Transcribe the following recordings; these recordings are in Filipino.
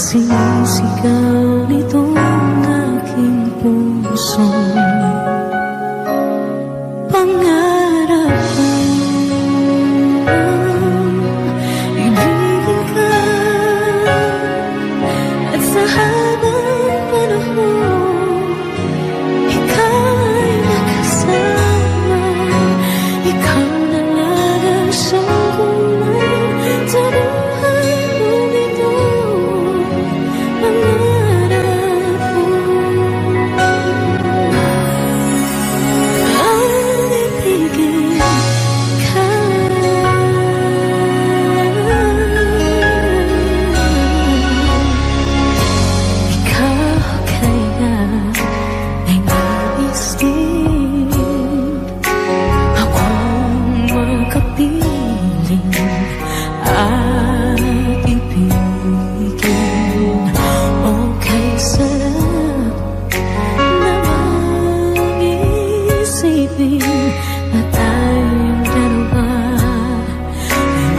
sinisigaw nitong aking puso. Pangarap kong ibigin ka, at sa habang panahon ikaw ay makasama. Ikaw na lang ang siyang kulay sa buhay kong ito. Pangarap ko ang ibigin ka. Ikaw kaya ay nais din akong makapiling at ibigin. Okay, sarap namang isipin na tayong dalawa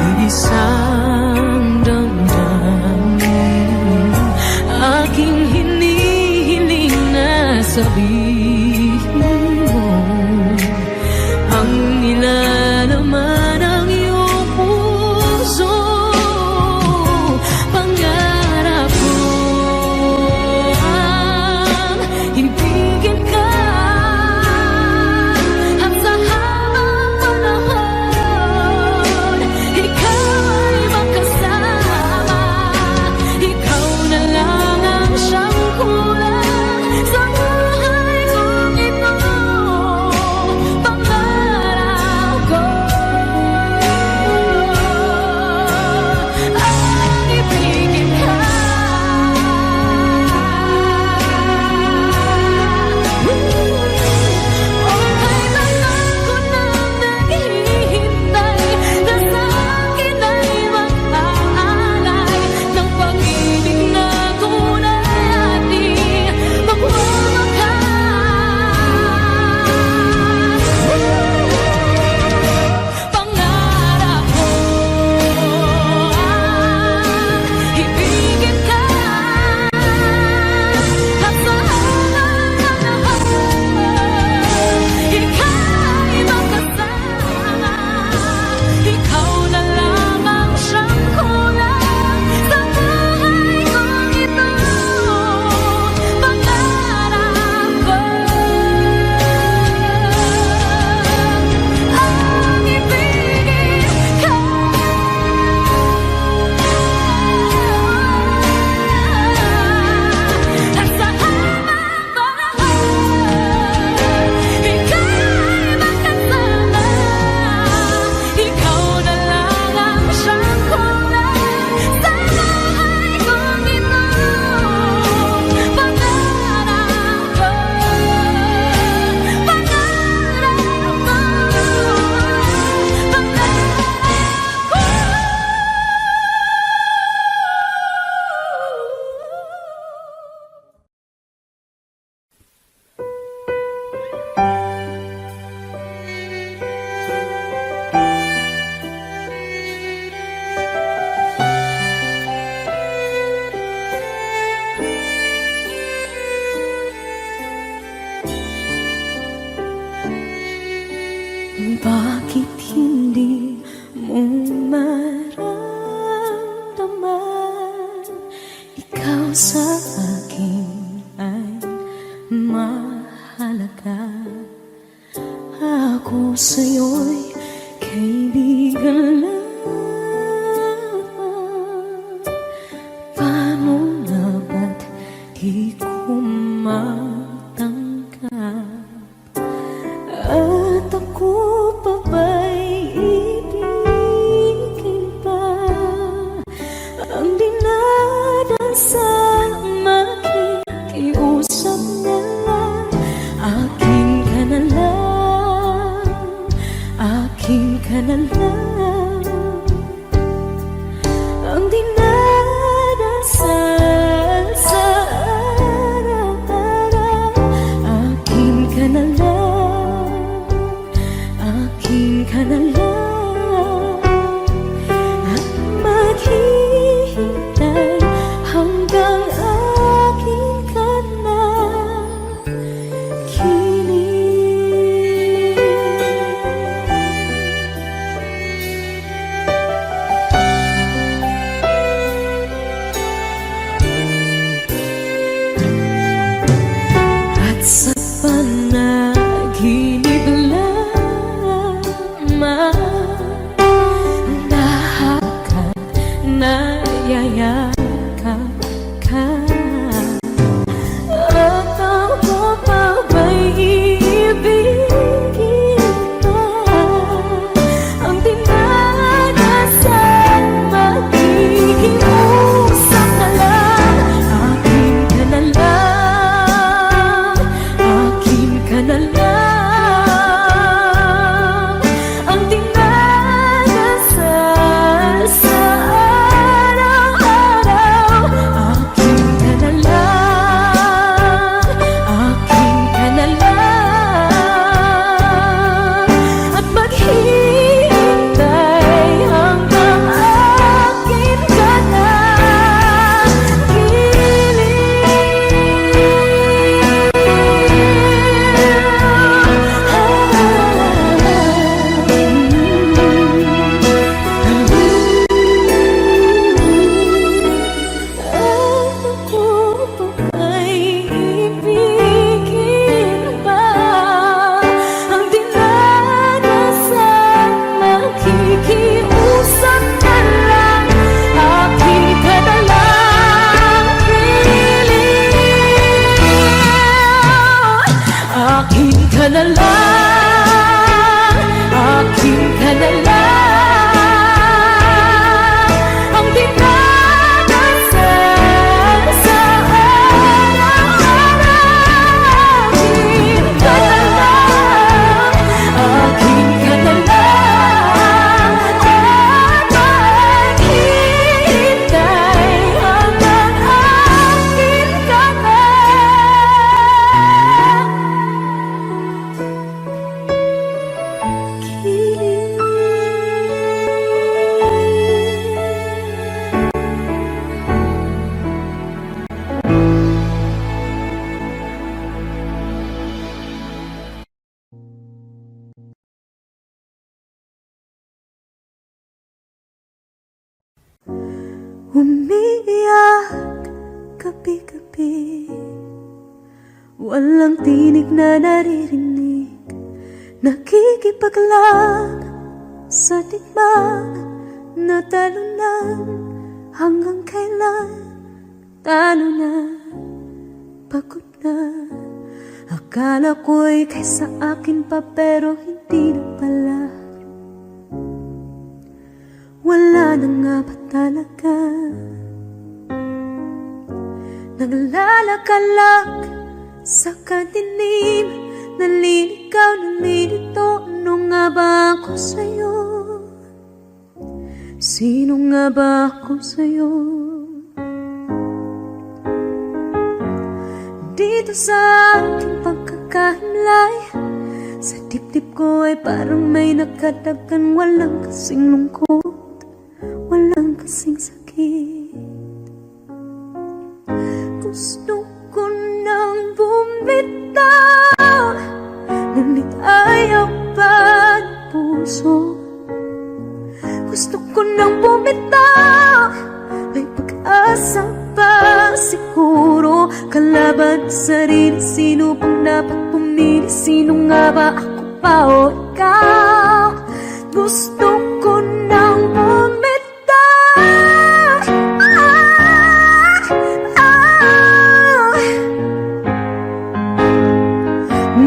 ay isang damdamin. Aking hinihiling na sabihin mo ang nilalaman ng iyong puso. Pangarap ko ang ibigin ka, at sa habang panahon ikaw ay makasama. Ikaw na lang ang siyang kulang sa buhay kong ito. Pangarap ko ang ibigin ka. Okay, tagal ko nang naghihintay na sa akin ay mag-aalay ng pag-ibig na tunay at di magwawakas. Pangarap ko ang ibigin ka, at sa habang panahon ikaw ay makasama. Ikaw na lang ang siyang kulang sa buhay kong ito. Pangarap ko ang ibigin ka, at sa habang panahon ikaw ay makasama. Ikaw na lang ang siyang kulang sa buhay kong ito. Pangarap ko, bakit hindi mo maramdaman? Ikaw sa akin ay mahalaga. Ako sa'yo'y kaibigan lang. Paano na ba't di ko matanggap? At ako pa ba'y ibigin pa? Ang dinadasal makikiusap na lang. Akin ka na lang, akin ka na lang. Ang dinadasal sa araw-araw. Akin ka na lang, akin ka na lang. At maghihintay hanggang magyayakap ka. At ako pa ba'y iibigin pa? Ang dinadasan, makikiusap na lang. Akin ka na lang, akin ka na lang. Ang dinadasal sa araw-araw. Akin ka na lang, akin ka na lang. At maghihintay hanggang akin ka na ako pa ba'y ibigin ba? Ang dinadasan, makikiusap na lang. Akin ka na lang, akin ka na lang, akin ka na lang. Ang dinadasal sa araw-araw. Akin ka na lang, akin ka na lang. At maghihintay hanggang akin ka na. Umiiyak gabi-gabi, walang tinig na naririnig. Nakikipaglag sa digmang na talunan. Hanggang kailan talo na, pagod na. Akala ko'y kaysa akin pa, pero hindi na pala. Wala na nga ba talaga? Naglalakad sa kadilim, naliligaw, nalilito. Ano nga ba ako sa'yo? Sino nga ba ako sa'yo? Dito sa aking pagkakahimlay, sa dibdib ko ay parang may nakadagan. Walang kasing lungkot, walang kasing sakit. Gusto ko nang bumitaw, ngunit ayaw pa ng puso. Gusto ko nang bumitaw, may pag-asa pa siguro. Kalaban sa sarili, sino pang dapat pumili? Sino nga ba, ako pa o ikaw? Gusto ko nang bumitaw.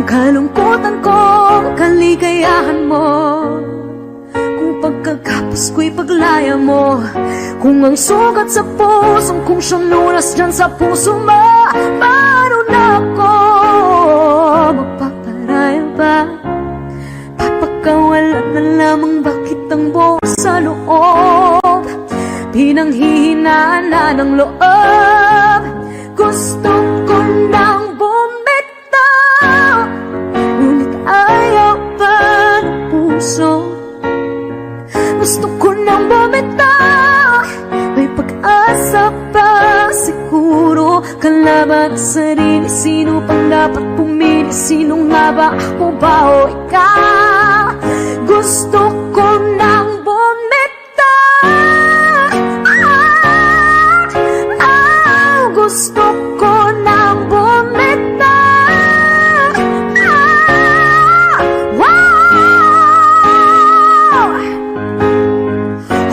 Kalungkutan ko, kaligayahan mo. Kung pagkagapos ko'y paglaya mo. Kung ang sugat sa pusong kung siyang lunas dyan sa puso mo. Paano na ako magpaparaya ba? Papakawalan na lamang bakit ang buo sa loob? Pinanghihinaan na ng loob. Gusto ko nang bumitaw, ngunit ayaw pa ng puso. Gusto ko nang bumitaw, may pag-asa pa siguro. Kalaban sa sarili, sino pang dapat pumili? Sino nga ba, ako ba o ikaw? Gusto ko nang gusto ko nang bumitaw. Wow!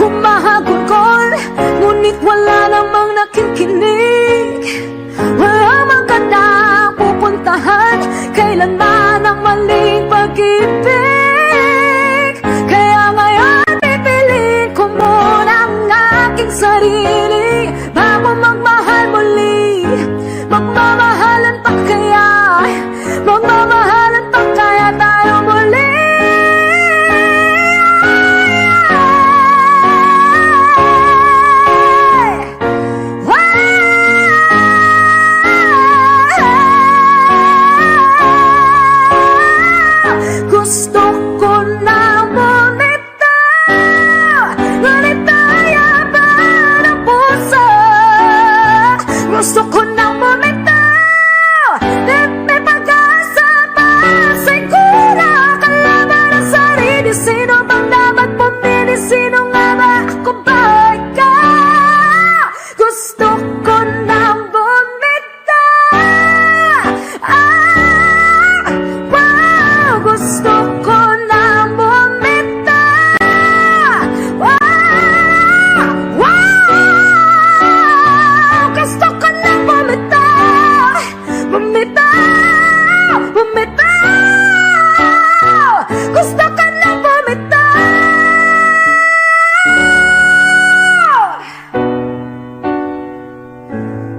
Humahagulgol, ngunit wala namang nakikinig, wala mang gandang pupuntahan, kailanman ang maling pag-ibig. Kaya ngayon pipiliin ko muna ang aking sarili bago magmahal muli. Magmamahalan pa kaya, magmamahalan pa kaya tayo muli. Gusto ko na bumitaw, ngunit tayaban ang puso. Gusto ko na bumitaw, may pag-asa pa. Siguro kalaban ang sarili. Sino bang dapat pumili? Sino nga ba? Ako ba ikaw? Gusto ko na bumitaw. Gusto ko na bumitaw. Gusto ko na bumitaw. Bumitaw. Gusto ko na bumitaw.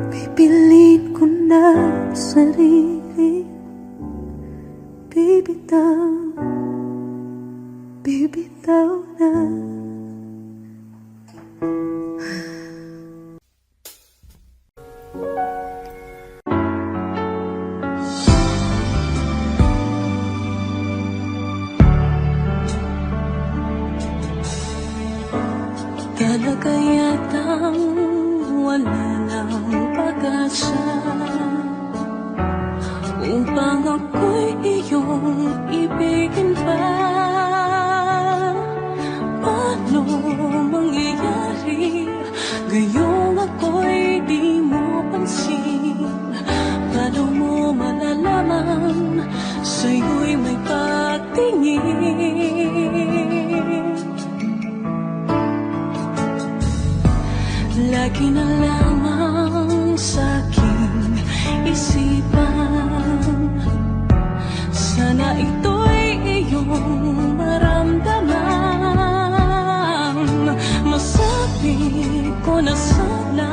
Pipiliin ko na sarili. Bibitaw, bibitaw na. Talaga yatang wala ng pag-asa upang ako'y iyong ibigin pa. Paano mangyayari gayong ako'y di mo pansin? Paano mo malalaman sa'yo'y may pagtingin? Lagi na lamang sa'king isipan, sana ito'y iyong maramdaman. Masabi ko na sana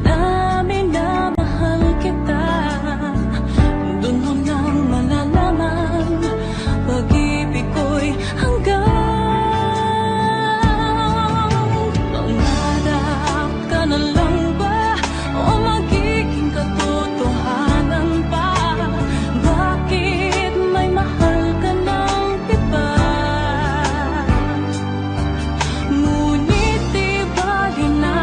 na minamahal kita. Doon mo nang malalaman pag-ibig ko'y hanggang pangarap ka na lang ba o magiging katotohanan pa? Bakit may mahal ka ng iba? Ngunit di bali na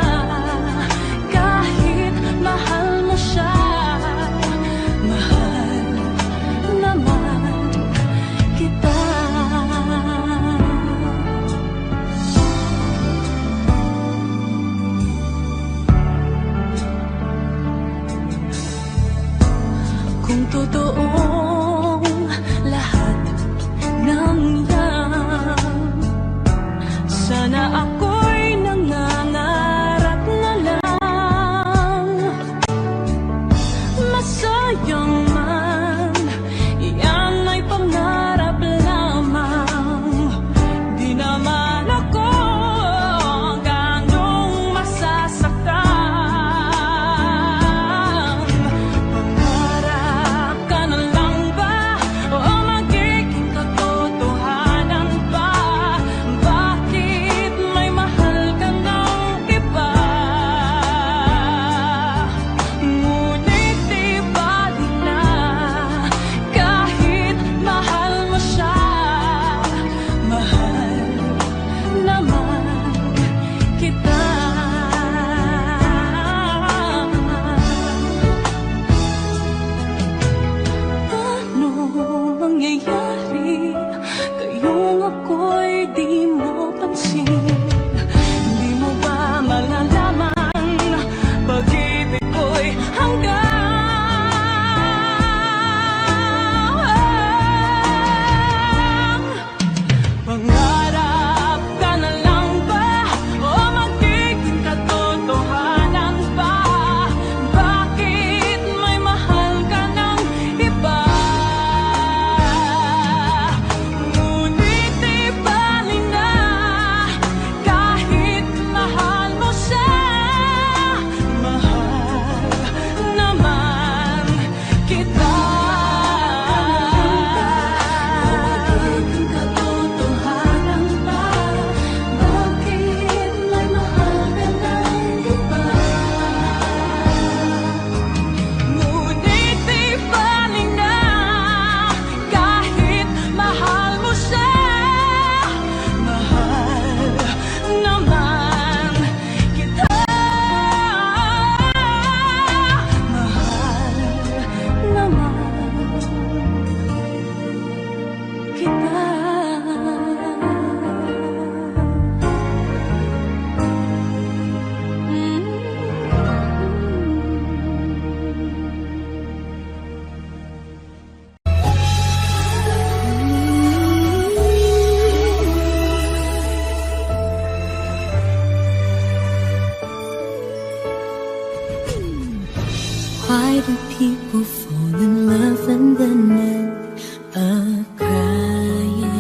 do people fall in love and then end up crying?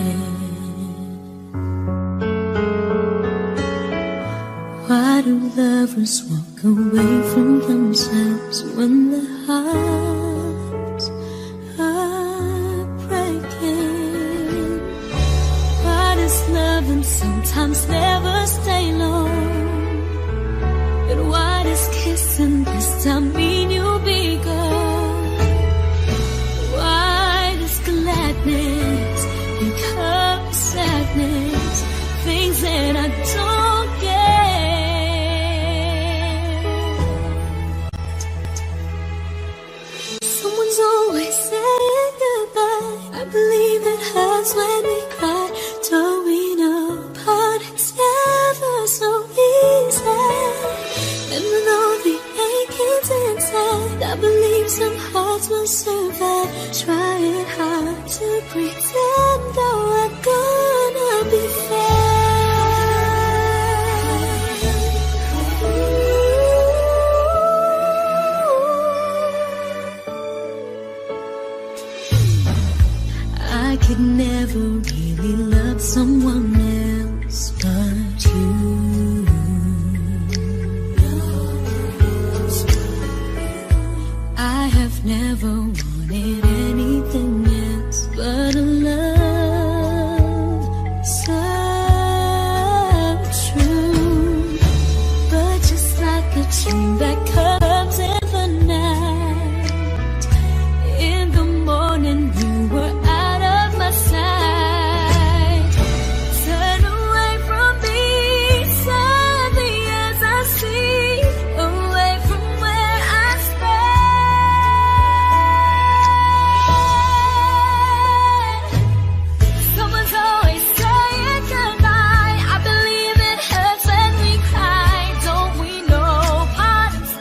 Why do lovers walk away from themselves when their hearts are breaking? Why does loving sometimes never stay long? And why does kissing this time mean you'll be gone? Why does gladness become sadness? Things that I don't get. Someone's always saying goodbye. I believe it hurts when we cry. Don't we know part it's never so easy? And with all the achings inside, I believe some hearts will survive. Trying hard to pretend that we're gonna be fine. I could never really love someone else but you. I have never wanted anything else but a love so true. But just like a dream that comes in the night, in the morning you were out of my sight. Turn away from me, sadly as I see, away from where I stand. Someone's always saying goodbye. I believe it hurts when we cry. Don't we know part it's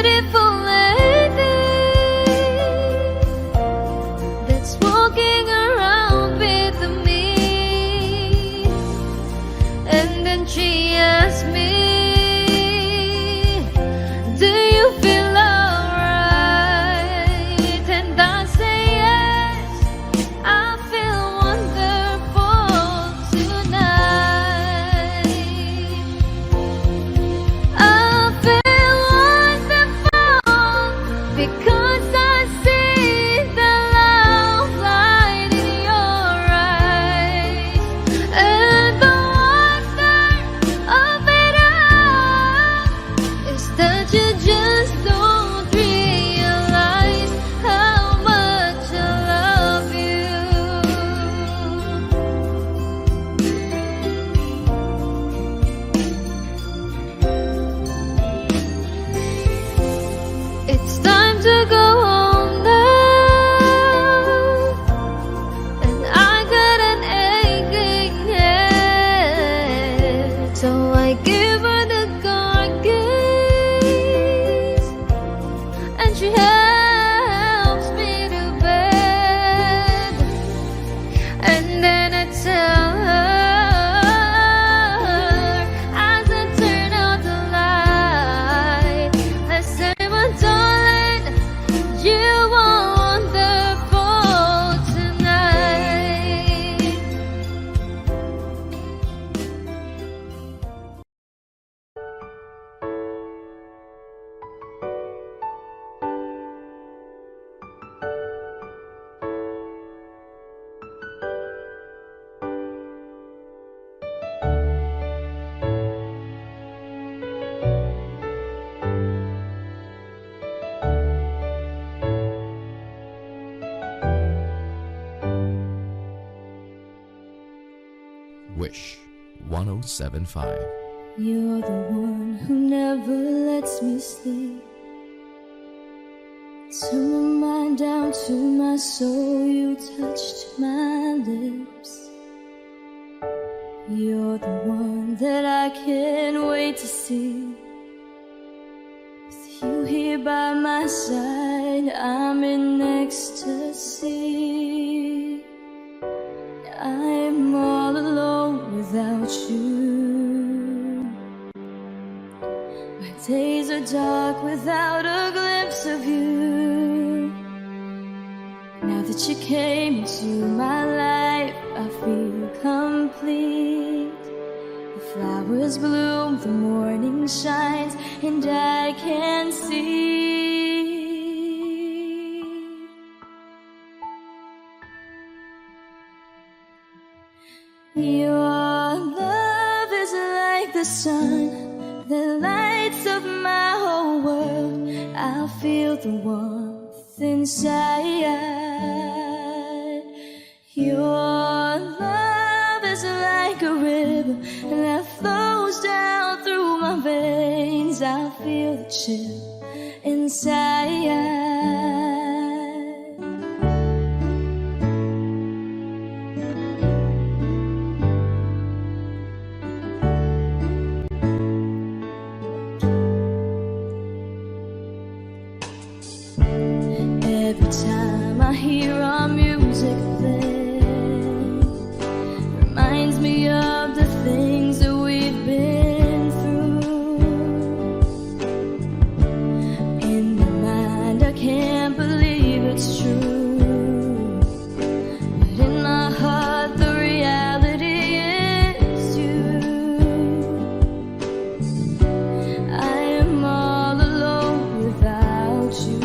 beautiful lady that's walking around with me. And then she asked me, do you feel alright? And I say yes, I feel wonderful tonight. I feel wonderful because I see the love light in your eyes. And the wonder of it all is that you just don't realize how much I love you. It's time to go home now, and I got an aching head, so I give her the car keys, and she helps me to bed. And then I tell her, as I turn out the light, I say, my darling, you are wonderful tonight. Wish 1075. You're the one who never lets me sleep. Turn my mind down to my soul, you touched my lips. You're the one that I can't wait to see. With you here by my side, I'm in ecstasy. I'm all alone without you. My days are dark without a glimpse of you. Now that you came into my life, I feel complete. The flowers bloom, the morning shines, and I can see. Your love is like the sun that lights up my whole world. I feel the warmth inside. Your love is like a river that flows down through my veins. I feel the chill inside. Every time I hear our music play, reminds me of the things that we've been through. In my mind, I can't believe it's true, but in my heart, the reality is you. I am all alone without you.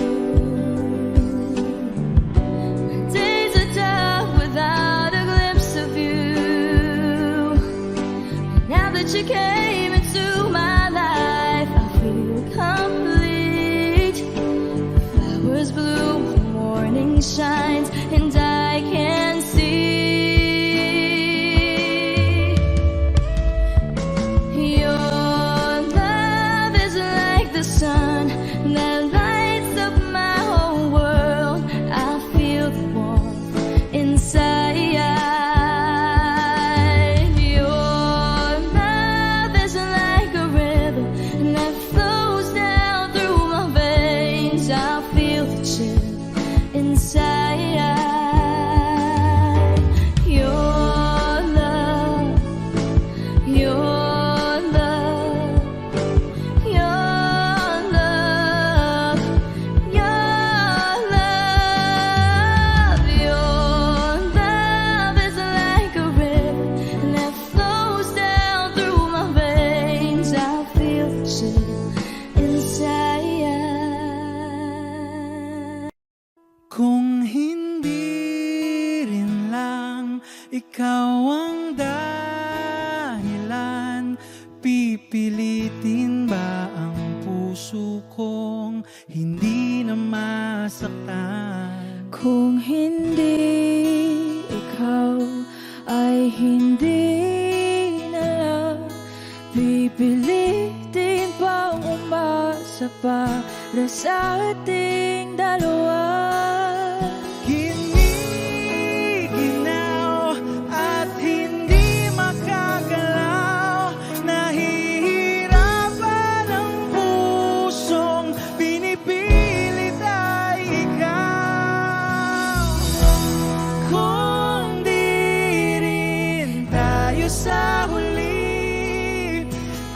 You came into my life, I feel complete. The flowers bloom, the morning shines, and I can see. Your love is like the sun that lights up my whole world. I feel the warmth inside. Your love pusong hindi na masaktan. Kung hindi ikaw ay hindi na lang pipilitin pang umasa para sa ating dalawa. Giniginaw at hindi makagalaw, nahihirapan ang pusong pinipilit ay ikaw. Kung di rin tayo sa huli,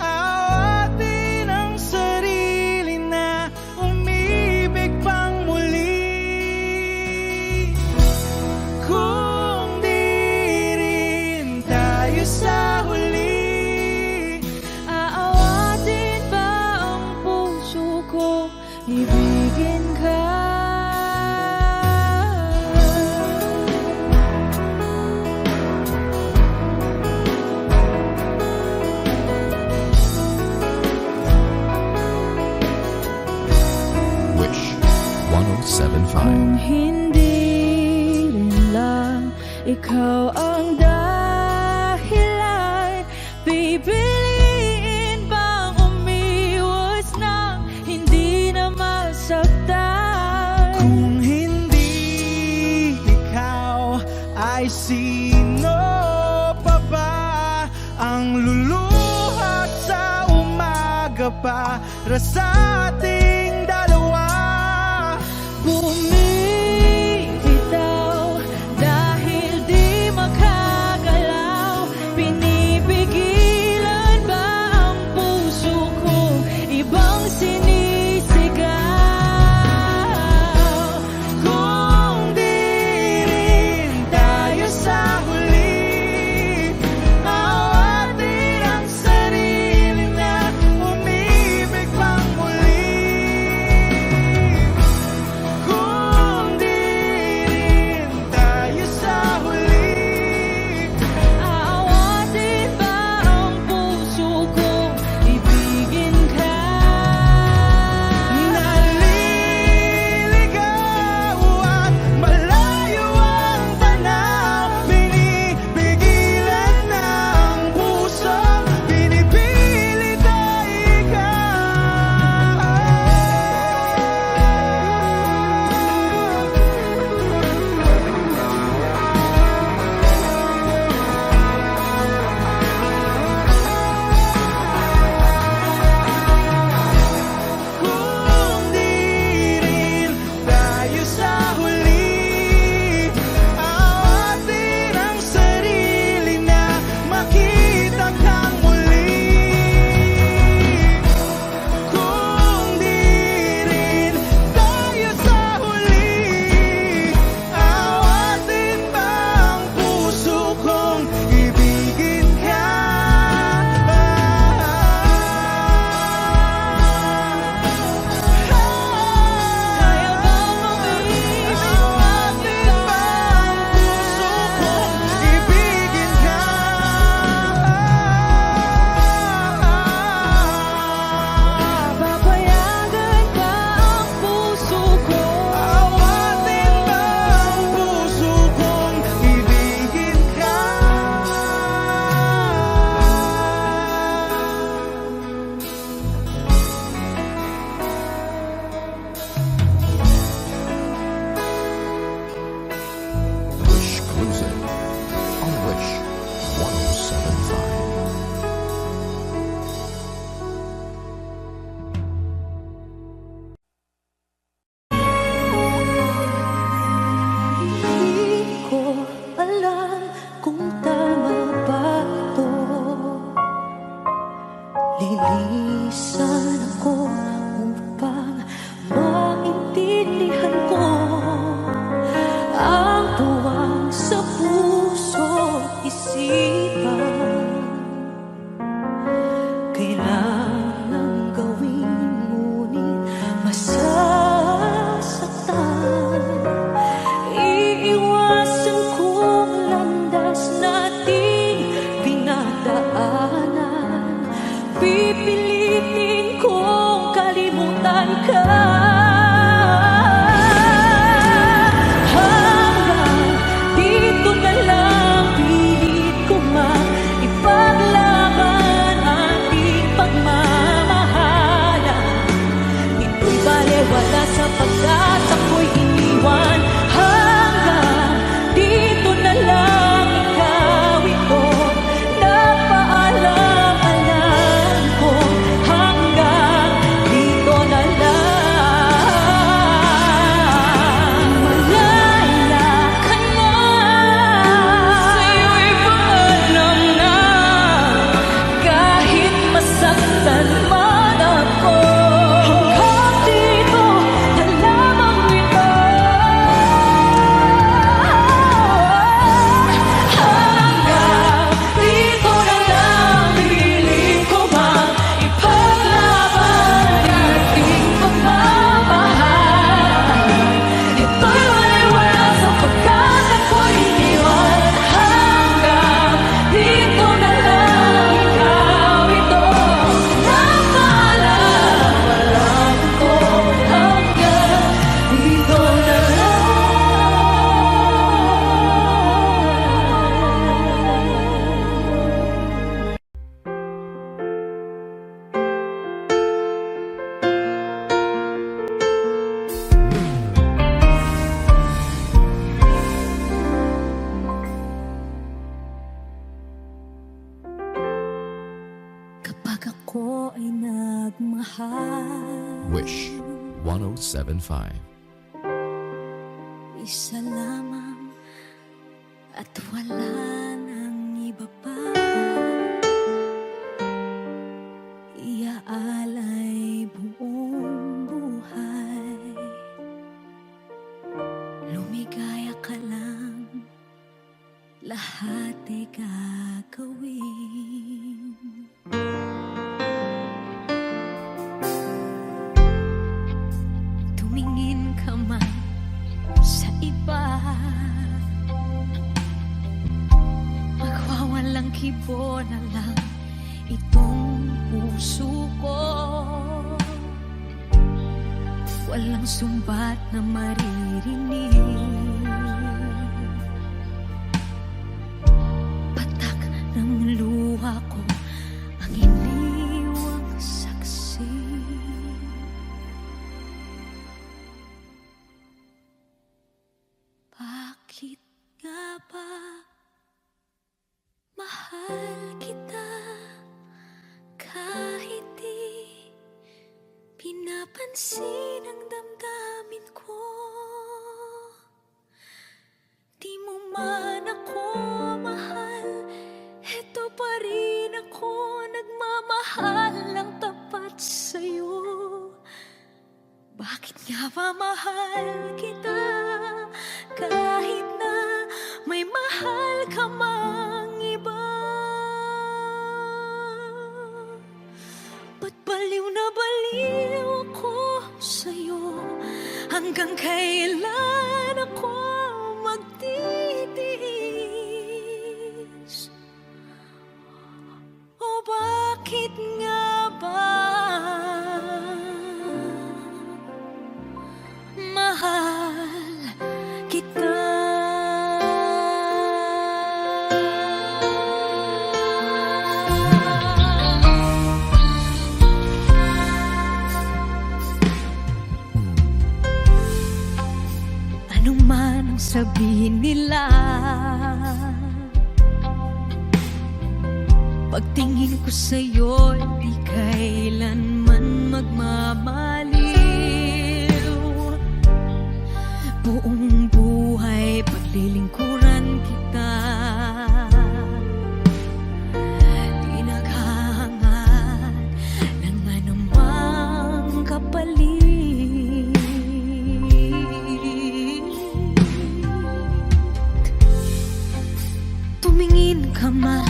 awatin ang sarili na umibig pang muli. Kung di rin tayo sa huli, Aawatin ba ang puso ko, ibigin ka? Wish 1075. Kung hindi rin lang ikaw ang dahilan, pipiliin bang umiwas nang hindi na masaktan? kung hindi ikaw, ay sino pa ba ang luluhat sa umaga para sa ating dalawa? Bumibitaw dahil di makagalaw, pinipigilan ba ang puso ko, ibang sinisigaw? Kung di rin tayo sa huli, awatin ang sarili na umibig pang muli. 1075. Isa lamang at wala nang iba pa. Iaalay buong buhay. Lumigaya ka lang, lahat ay gagawin. Tumingin ka man sa iba, magwawalang kibo na lang itong puso ko. Walang sumbat na maririnig, patak ng luha ko ang iniwang saksi. Bakit nga ba mahal kita kahit di pinapansin ang damdamin ko? Di mo man ako mahal, eto pa rin ako nagmamahal ng tapat sa'yo. Bakit nga ba mahal kita kahit na may mahal ka mang iba? Ba't baliw na baliw ako sa'yo? Hanggang kailan ako magtitiis? O bakit nga ba mahal kita? Ano man ang sabihin nila, pagtingin ko sa'yo, di kailanman magmamaliw. Buong buhay paglilingkuran kita, di naghahangad ng anumang kapalit. Tumingin ka man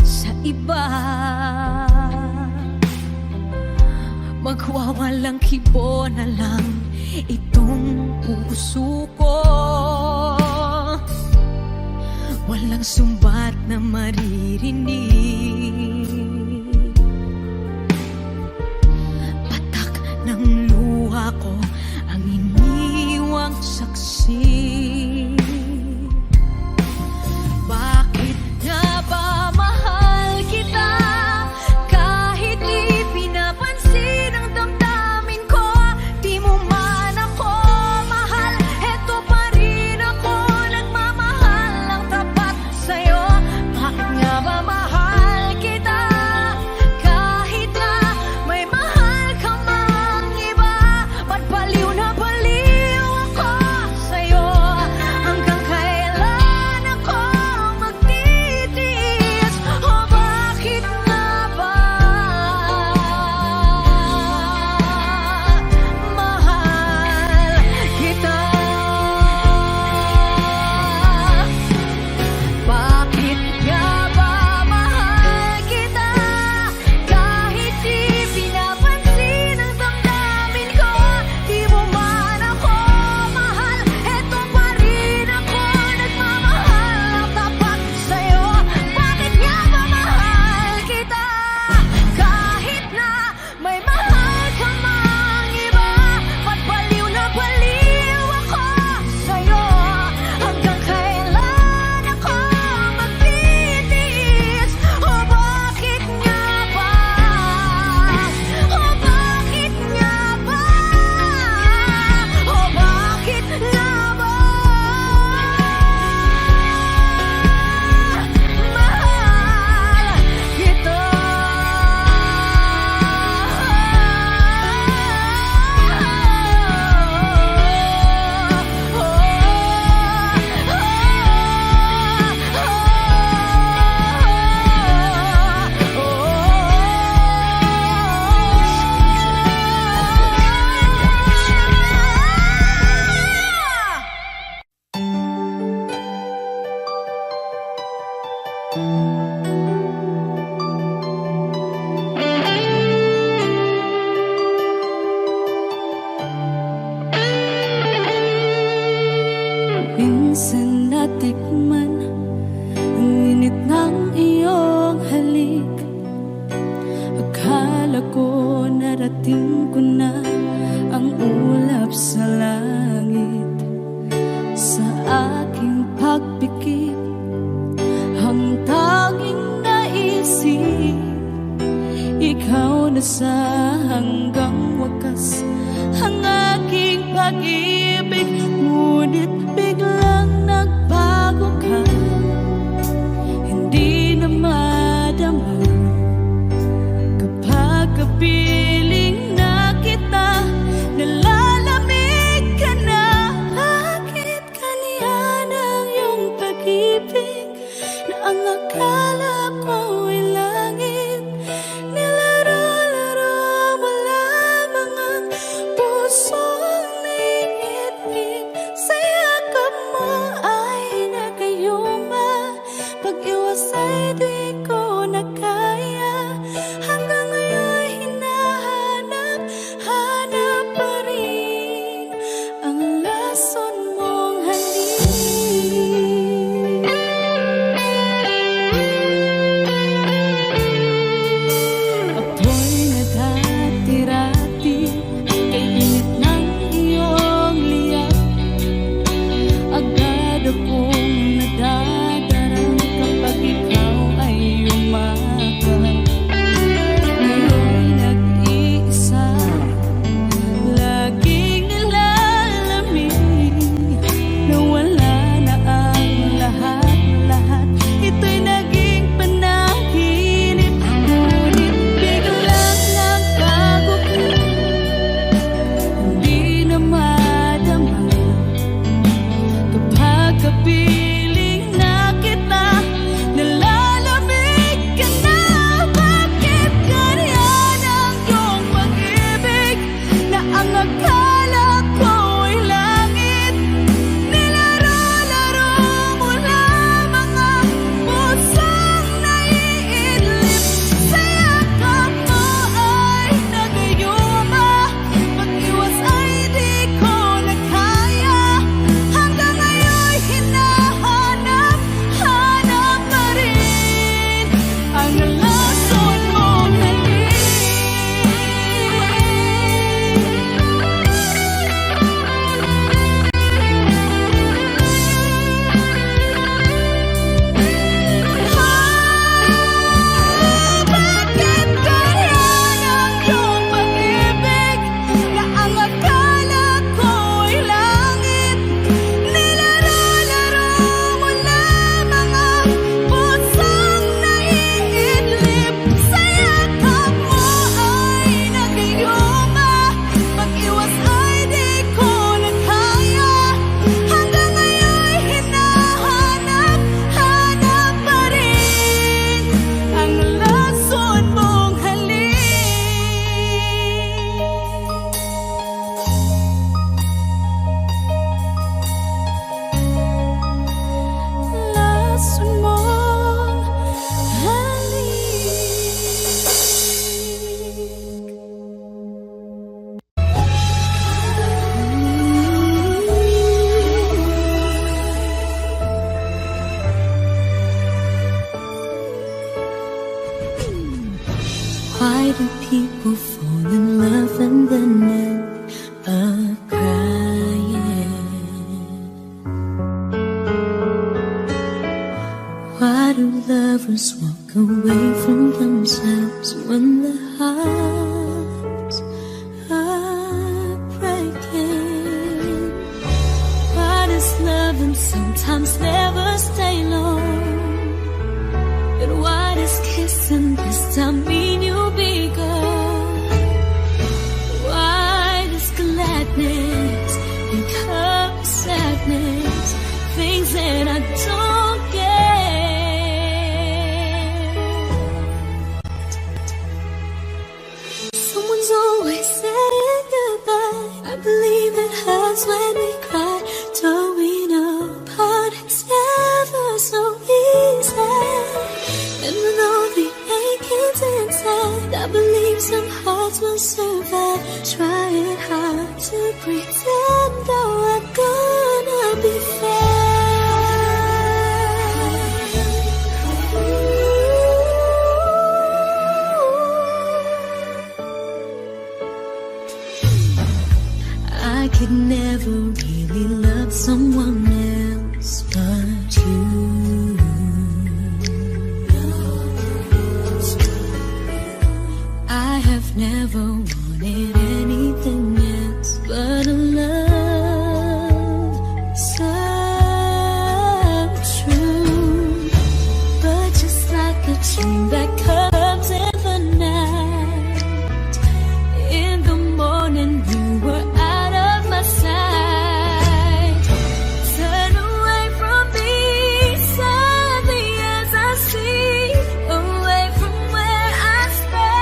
sa iba, magwawalang kibo na lang itong puso ko. Walang sumbat na maririnig, patak ng luha ko ang iniwang saksi. Bakit nga ba mahal kita kahit di pinapansin ang damdamin ko? Di mo man ako mahal, eto pa rin ako nagmamahal ng tapat sa'yo. Bakit nga ba mahal kita matikman ang init ng iyong halik. Akala ko narating ko na ang ulap sa langit. Sa aking pagpikit, ang tanging naisip, ikaw na sa hanggang wakas ang aking pag-ibig. Ngunit biglang nagbago ka, hindi na madama kapag kapiling na kita, nalalamig ka na. Bakit ganyan ang iyong pag-ibig na ang akala ko ay langit? Nilaro-laro mo lamang ang pusong naiinip. Sa yakap mo ay nagayuma, pag-iwas ay di ko na kaya. Hanggang ngayon hinahanap pa rin ang lason mong halik. Apoy na dati-rati, kay init ng iyong liyak. Agad akong nadadarang kapag ikaw ay umakyat. Ngayon nag-iisa, laging nilalamig, nawala na ang lahat-lahat. Ito'y naging panaginip, ngunit biglang nagbago ka, hindi na madama kapag kapiling na kita, nalalamig ka na. Bakit ganyan ang iyong pag-ibig na ang akala ko ay langit? Nilaro-laro mo lamang ang pusong naiinlip. Sa yakap mo ay nagayuma, pag-iwas ay di ko na kaya. Hanggang ngayon hinahanap pa rin ang lason mong halik. Bakit ganyan ang iyong pag-ibig na ang akala ko ay langit? Nilaro-laro mo lamang ang pusong naiinlip. Sa yakap mo ay nagayuma, pag-iwas ay di ko na kaya. Hanggang ngayon hinahanap pa rin ang lason mong halik. Lason mong Why do people fall in love and then end up crying? Why do lovers walk away from themselves when their hearts are breaking? Why does loving sometimes never stay long? And why does kissing this time mean you'll be gone? Why does gladness become sadness? Things that I don't get. Someone's always saying goodbye. I believe it hurts when we cry. Don't we know apart? It's never so easy. And with all the achings inside, I believe some hearts will survive. Trying hard to pretend, though I'm gonna be fair. I could never really love someone else but you. I have never wanted anything else but a love so true. But just like a dream that comes in the night, in the morning you were out of my sight. Turn away from me, sadly as I see, away from where I stand.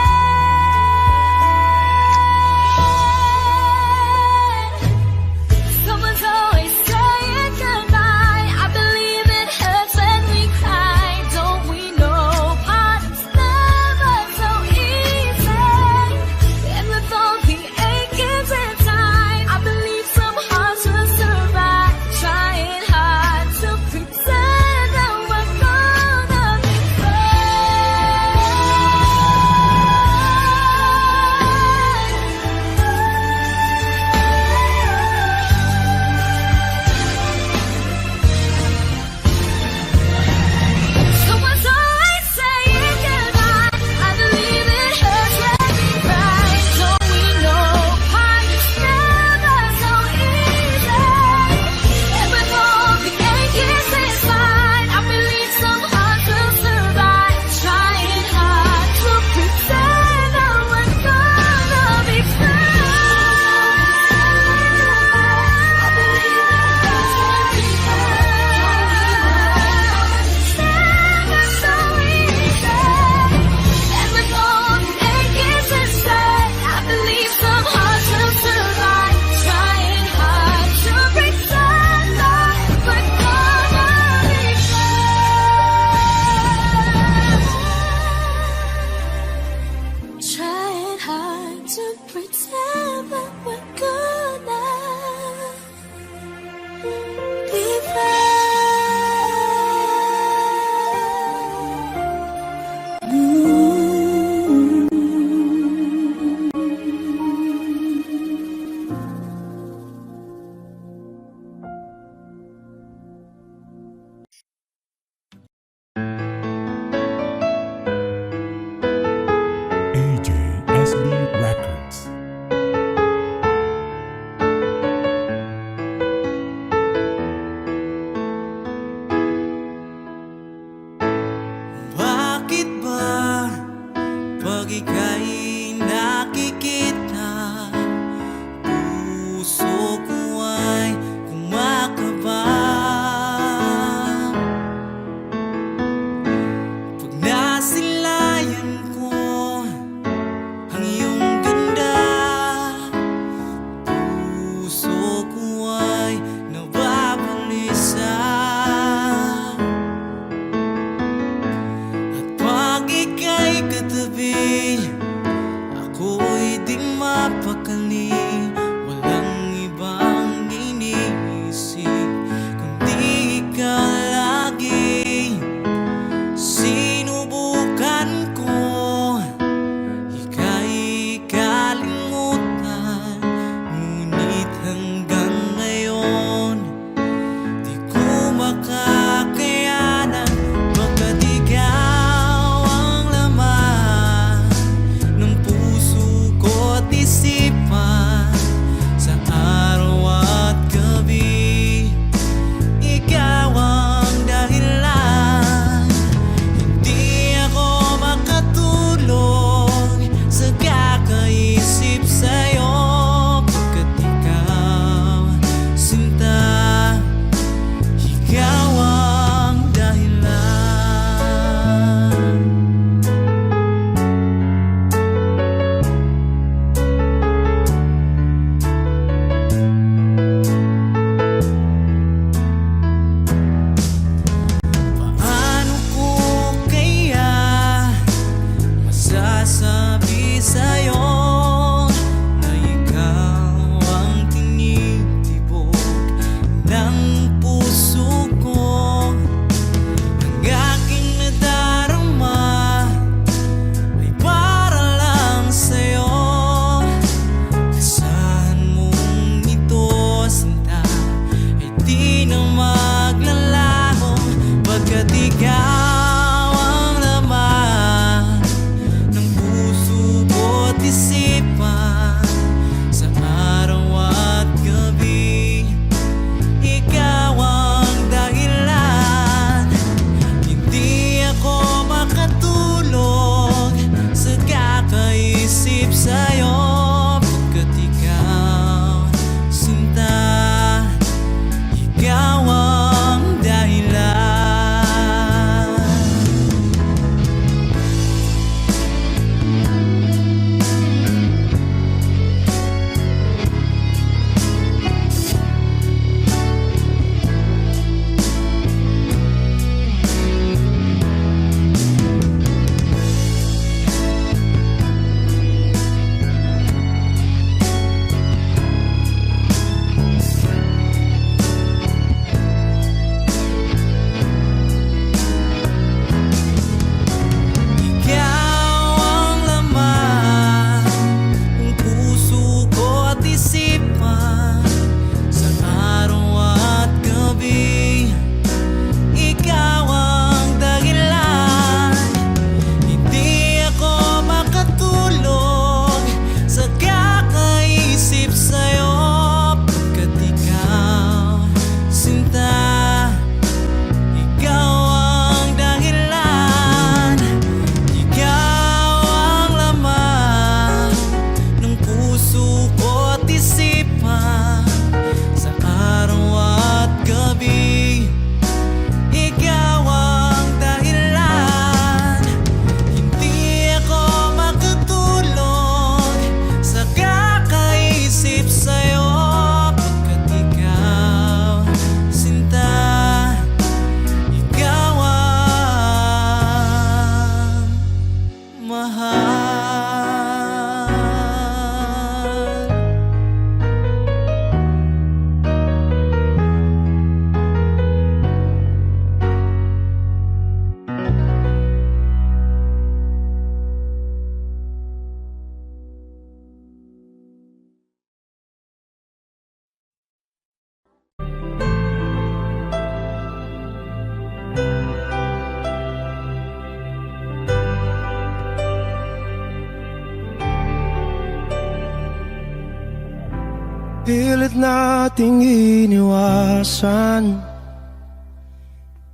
pilit nating iniwasan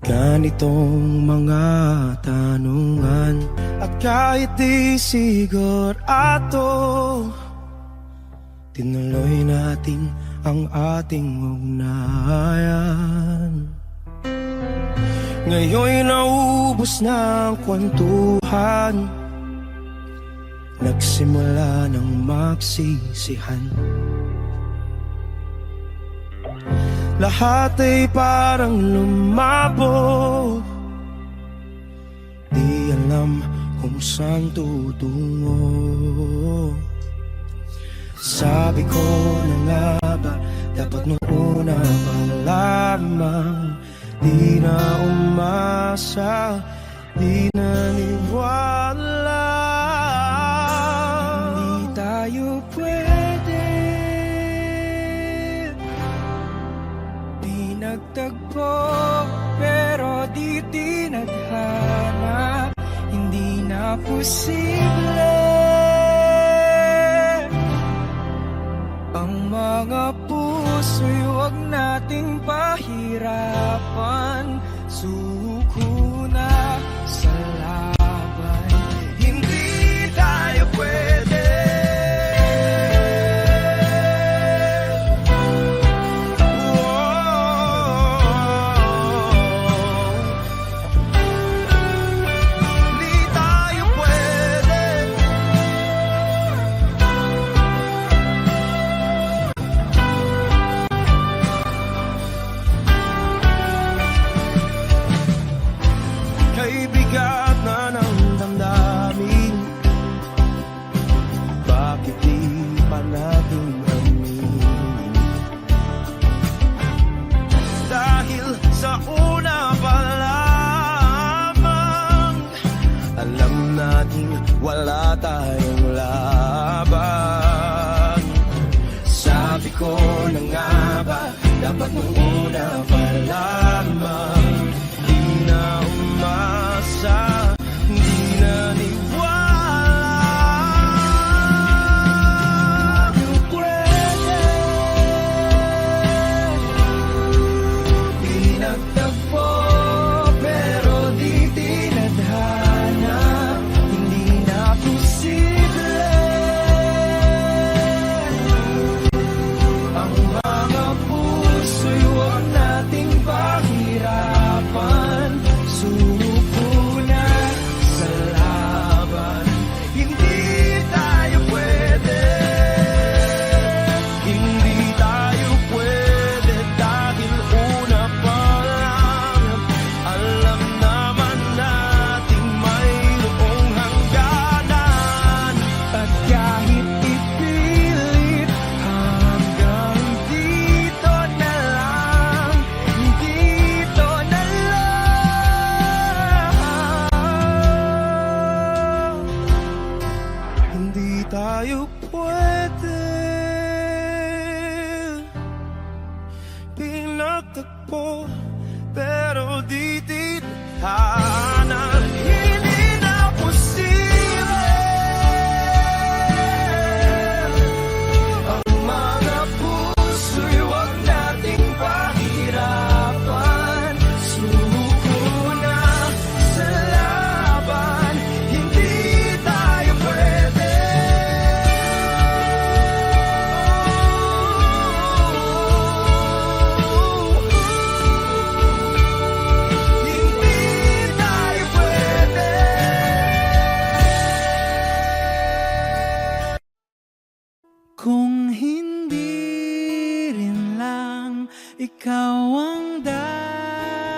ganitong mga tanungan. At kahit di sigurado, tinuloy natin ang ating ugnayan. Ngayon'y naubos na ang kwentuhan, nagsimula ng magsisihan. Lahat ay parang lumabo, di alam kung saan tutungo. Sabi ko na nga ba, dapat nung una pa lamang, di na umasa, di naniwala. Hindi tayo pwede, di nagtagpo, pero di tinadhana. Hindi na posible ang mga puso'y huwag nating pahirapan. Suko na sa laban, hindi tayo pwede. Hindi tayo pwede. Kay bigat na ng damdamin, bakit di pa natin aminin? Dahil sa una pa lamang, alam natin wala tayong laban. Sabi ko na nga ba, dapat nung una pa lamang, di na umasa, di naniwala. Tayo pwede, di nagtagpo, pero di tinadhana. Hindi na posible ang mga puso'y huwag nating pahirapan. Suko na sa laban, hindi tayo pwede. Hindi tayo pwede dahil una pa lang, alam naman natin mayroong hangganan. At kahit ipilit, hanggang dito na lang, dito na lang. Hindi tayo pwede, pinagtagpo, pero di tinadhana. Hindi na posible ang mga puso'y huwag nating pahirapan. Suko na sa laban, hindi tayo pwede. Hindi tayo pwede. Kung hindi rin lang ikaw ang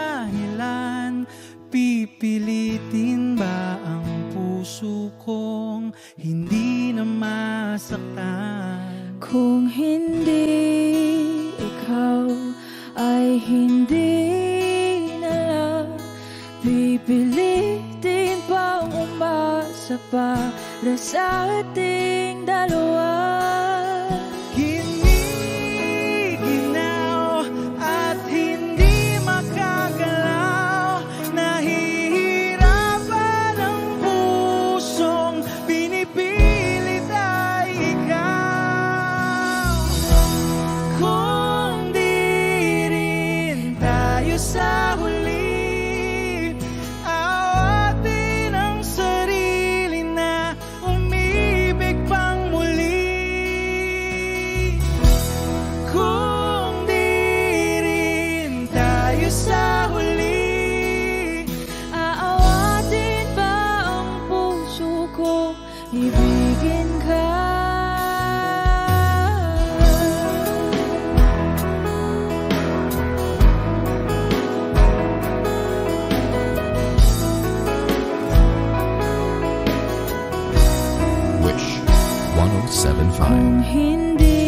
dahilan, pipilitin ba ang puso kong hindi na masaktan? Kung hindi ikaw ay hindi na lang, pipilitin pang umasa para sa ating dalawa. Giniginaw at hindi makagalaw, nahihirapan ang pusong pinipilit ay ikaw. sa huli. Awatin ang sarili na umibig pang muli. Kung di rin tayo sa huli, Aawatin ba ang puso ko, ibigin ka? Wish 1075. Kung hindi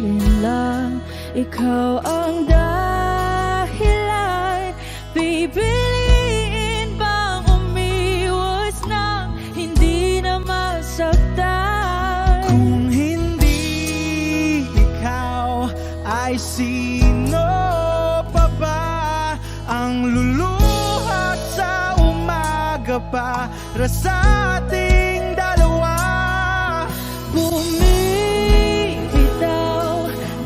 rin lang ikaw ang dahilan, pipiliin bang umiwas na hindi na masaktan? kung hindi ikaw, ay sino pa ba ang luluhat sa umaga para sa ating dalawa? Bumibitaw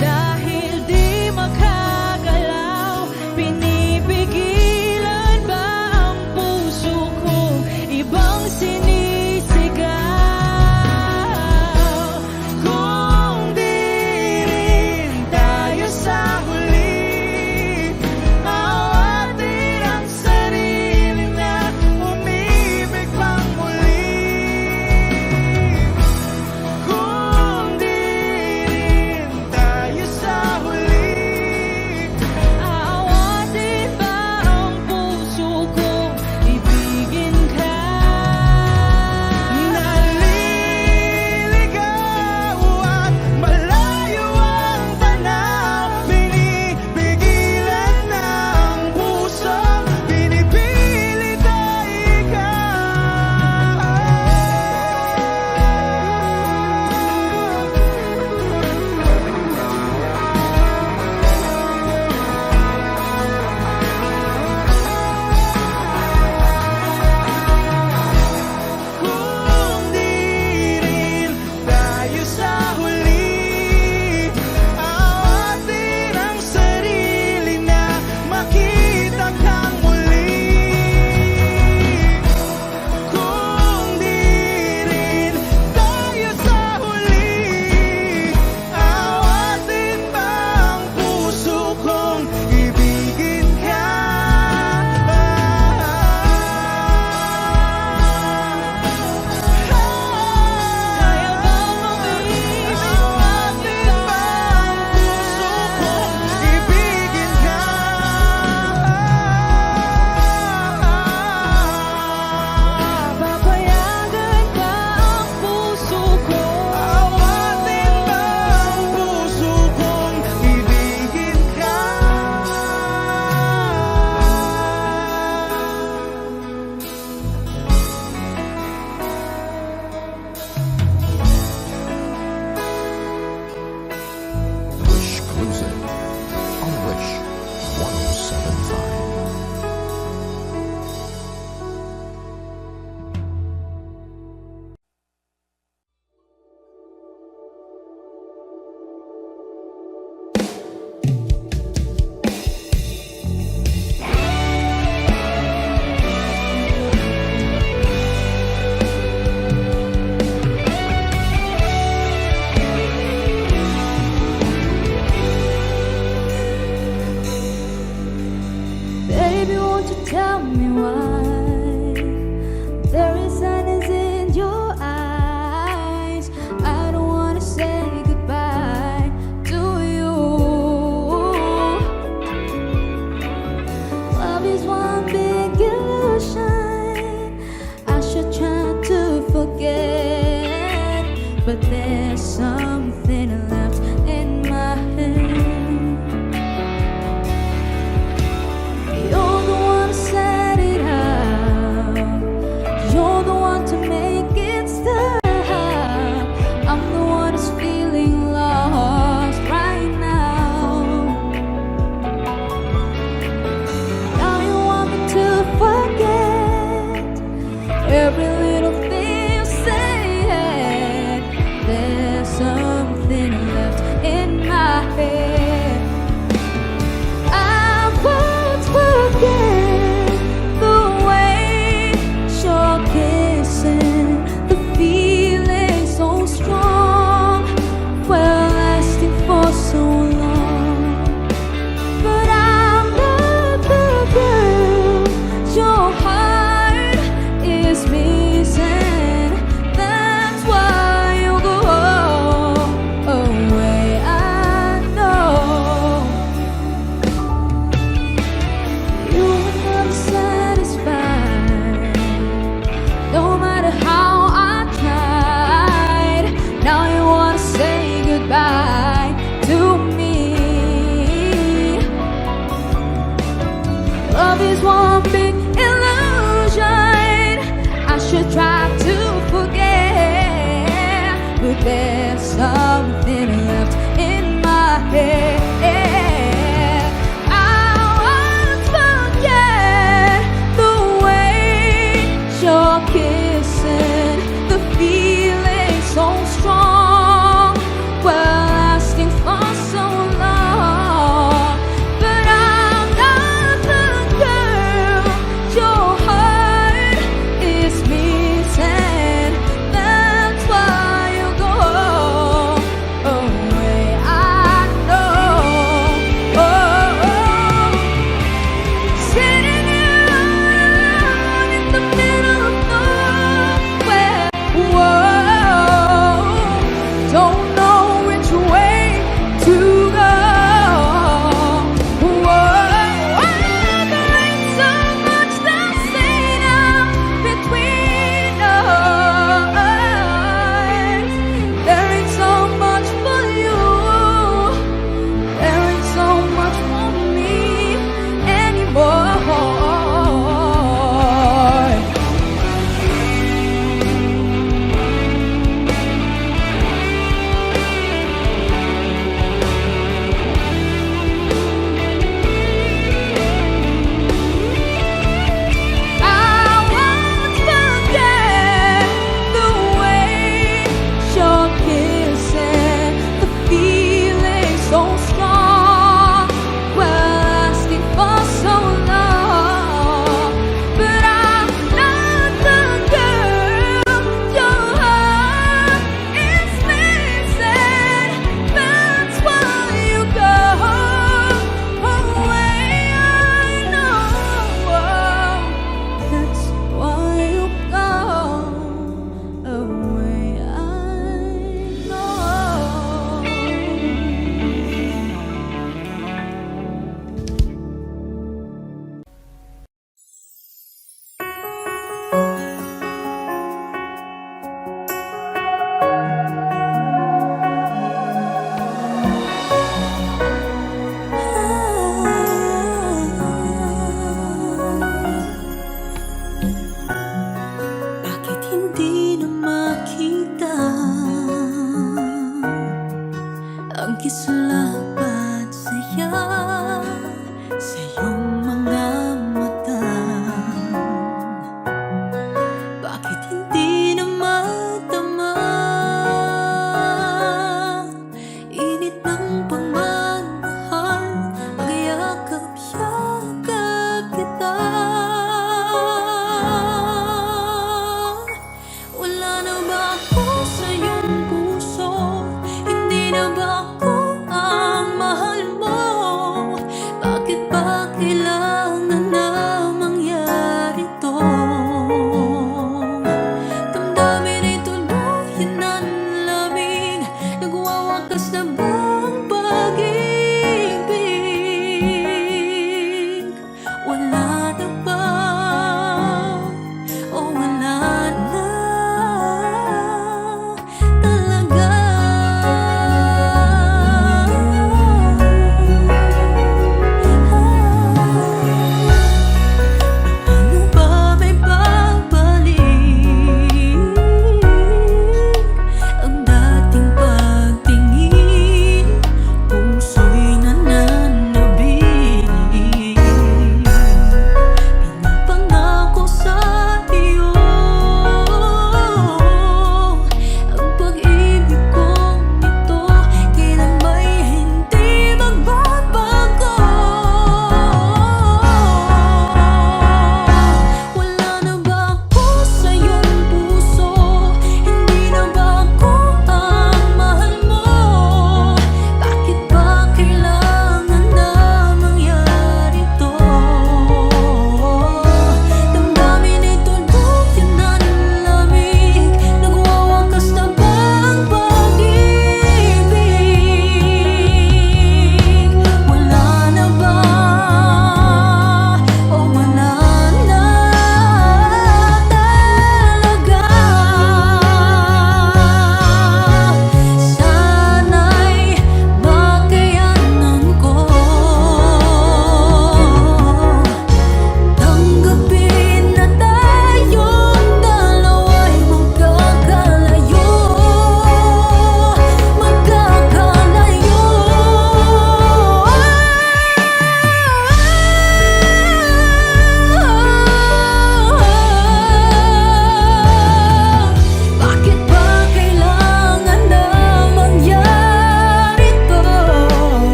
dahil di makagalaw, pinipigilan ba ang puso ko, ibang sinisigaw? Kung di rin tayo sa huli, awatin ang sarili na umibig pang muli. Kung di rin tayo sa huli, Aawatin ba ang puso ko, ibigin ka? naliligaw at malayo ang tanaw, binibigilan ng puso, pinipilit ay kung di rin tayo sa huli, awatin ang sarili na makita kang muli. Kung di rin tayo sa huli, awatin ba ang puso kong ibigin ka? Kaya bang umibig Awatin ba ang puso kong ibigin ka? Papayagan ba ang puso ko? Awatin ba ang puso kong ibigin ka? Wish Cruising on Wish 1075. Baby, won't you tell me why there is sadness in your eyes? I don't wanna say goodbye to you. Love is one big illusion. I should try to forget, but there's something left in my head. You're the one who set it up.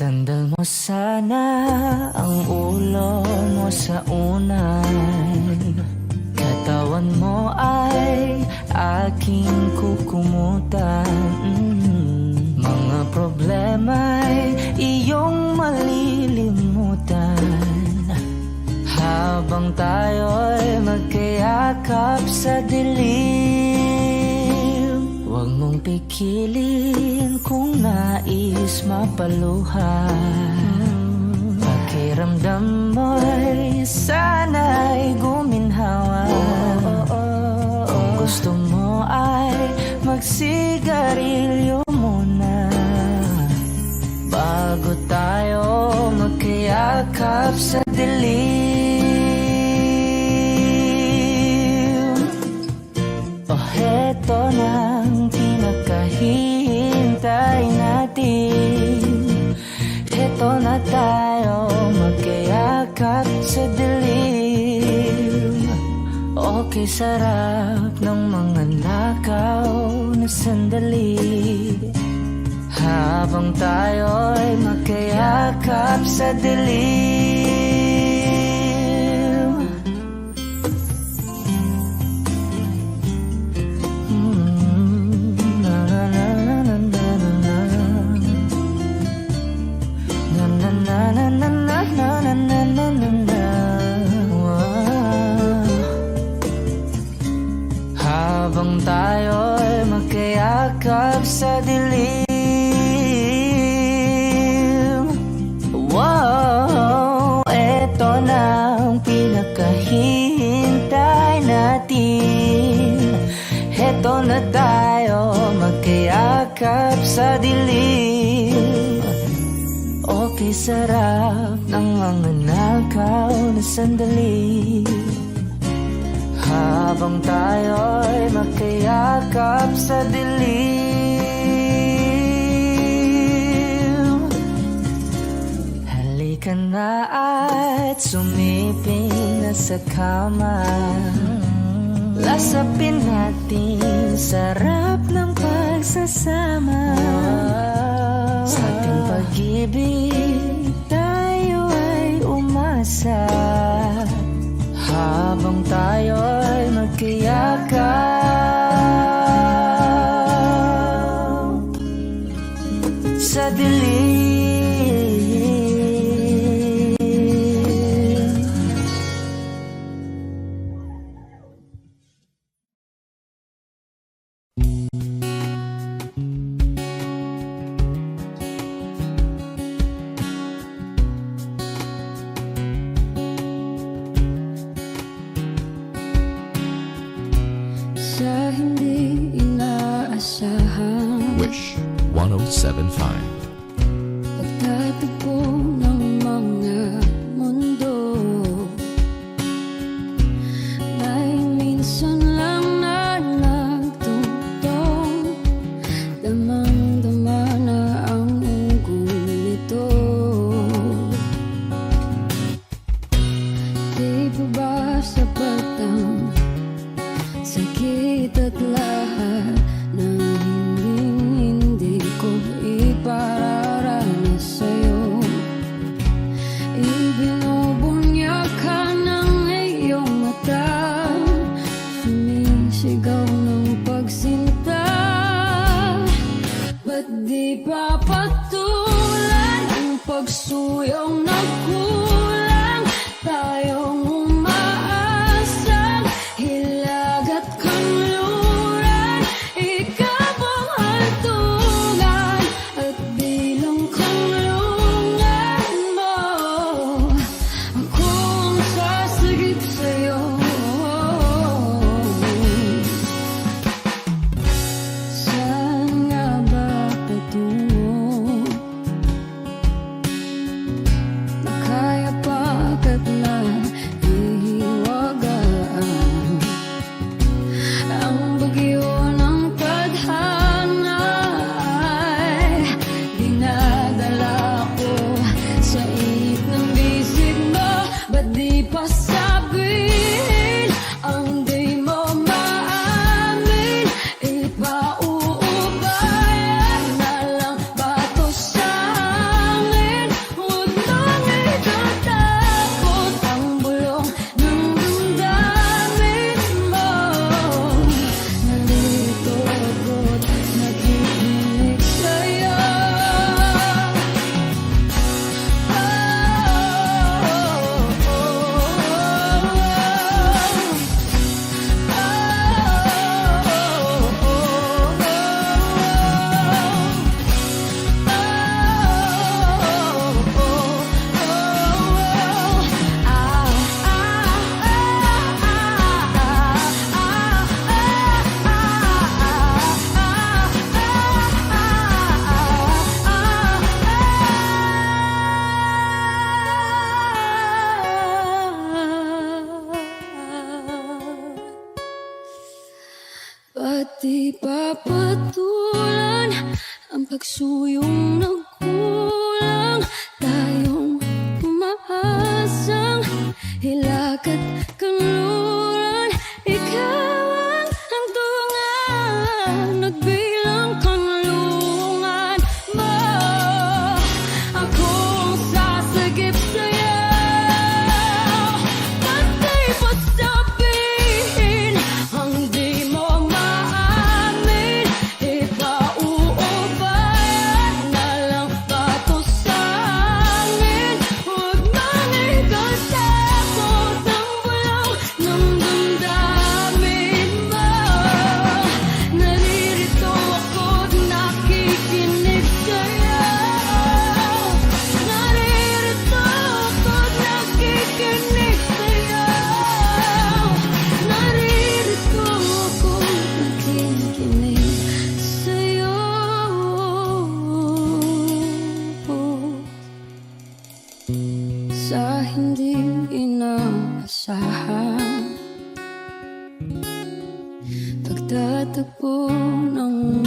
Isandal mo sana ang ulo mo sa unan. Katawan mo ay aking kukumutan. Mga problema'y iyong malilimutan. Habang tayo'y magkayakap sa dilim, huwag mong pikilin kung nais mapaluhan. Pakiramdam mo'y sana'y guminhawa. Kung gusto mo ay magsigarilyo muna bago tayo magkayakap sa dilim. Heto nang pinakahihintay natin. Heto na tayo magkayakap sa dilim. Okay, sarap ng mga nakaw na sandali. Habang tayo'y magkayakap sa dilim. Habang tayo'y magkayakap sa dilim. Wow, eto na ang pinakahihintay natin. Eto na tayo magkayakap sa dilim. Okay, sarap ng mga nakaw na sandali. Habang tayo'y magkayakap sa dilim. Halika na at sumiping na sa kama. Lasapin natin sarap ng pagsasama. Sa ating pag-ibig tayo ay umasa. Habang tayo'y magkayakap sa dilim. Sa hindi inaasahan, Wish 1075. pagtatagpo ng mga mundo, may minsan lang na nagtutong. Damang-dama na ang ugol nito. Di pa ba sapat ang sakit at lahat ng hindi ko ipararanas sa'yo? Ibinubunya ka ng iyong mata, sumisigaw ng pagsinta. Ba't di pa patulan ang pagsuyong nagkulang? Tayong umaasang hilag at kanluran. Ikaw ang hantungan at bilang kanlungan mo. Ako ang sasagip sa'yo. Saan nga ba patungo? Papatulan ang pagsuyong nagkulang, tayong umaasang hilakad kanluran. Ikaw ang hantungan, nagbilang kanlungan mo. Akong sasagip sa'yo, patay pa sabihin ang di mo maamin. Ipauubayan na lang ba to sa amin? Huwag mang ikatakot ang bulaw ng damdamin mo. Naririto ako't nakikinig sa'yo. Naririto ako't nakikinig sa'yo. Naririto ako't nakikinig sa'yo. Sa hindi inaasahan, pagtatagpo ng